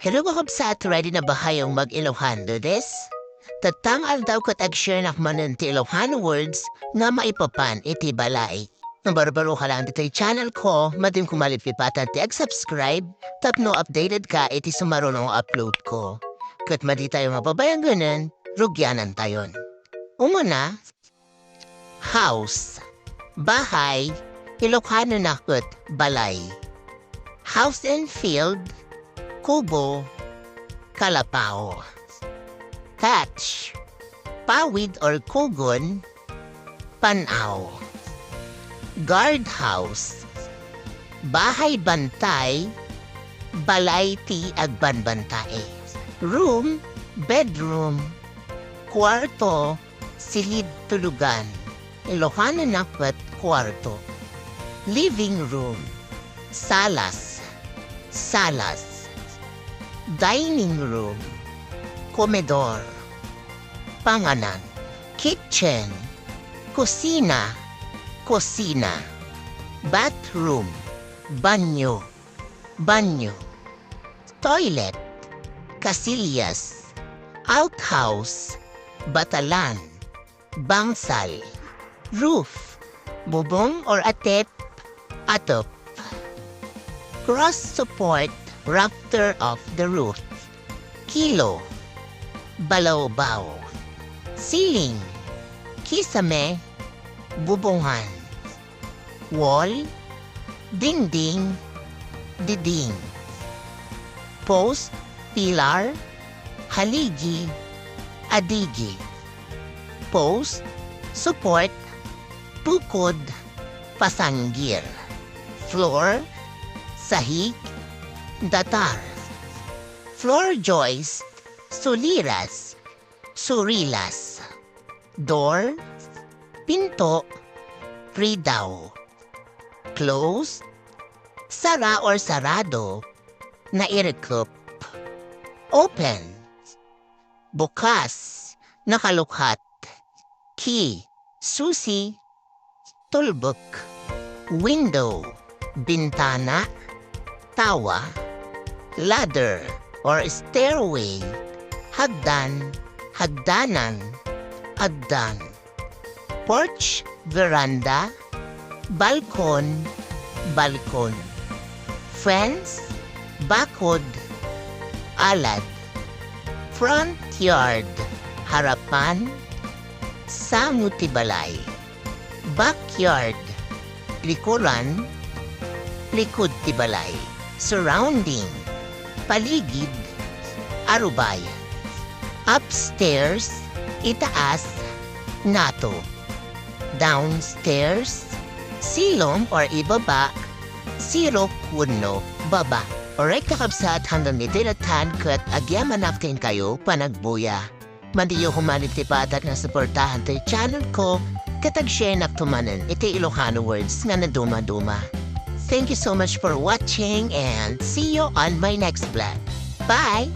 Hello mga kabsat, ready na ba kayong mag-Ilocano des? Tatangal daw kat ag-share nakmanan ti Ilocano words nga maipapan iti balay. Nabarbaro ka lang dito channel ko, madim kumalipipatan ti ag-subscribe, tapno updated ka iti sumarunong upload ko. Kat madi tayo mababayang ganun, rugyanan tayon. Umuna, house, bahay, Ilocano na kat balay. House and field, kubo, kalapao. Thatch, pawid or kugon, panaw. Guardhouse, bahay bantay, balay ti agbanbantae. Room, bedroom, kwarto, silid tulugan. Ilocano napat kwarto. Living room, salas, salas. Dining room, komedor. Panganan, kitchen, kusina, kusina. Bathroom, banyo, banyo. Toilet, kasilyas. Outhouse, batalan, bangsal. Roof, bubong or atep, atop. Cross support, rafter of the roof. Kilo, balawbaw. Ceiling, kisame, bubungan. Wall, dingding, diding. Post, pilar, haligi, adigi. Post, support, bukod, pasanggir. Floor, sahig, datar. Floor joist, suliras, surilas. Door, pinto, ridaw. Close, sara or sarado, nairekup. Open, bukas, nakalukhat. Key, susi, tulbok. Window, bintana, tawa. Ladder or stairway, hagdan, hagdanan, agdan. Porch, veranda, balkon, balkon. Fence, bakod, alad. Front yard, harapan, samutibalay. Backyard, likuran, likod tibalay. Surrounding, paligid, arubayan. Upstairs, itaas, nato. Downstairs, silong or ibaba, siro kuno, baba. Alright kakabsat, hanggang nitilatan kat agyaman natin kayo panagbuya. Mandiyo humanitipatat na suportahan tayo channel ko, katag-share na tumanan iti Ilocano words nga na duma-duma. Thank you so much for watching and see you on my next vlog. Bye!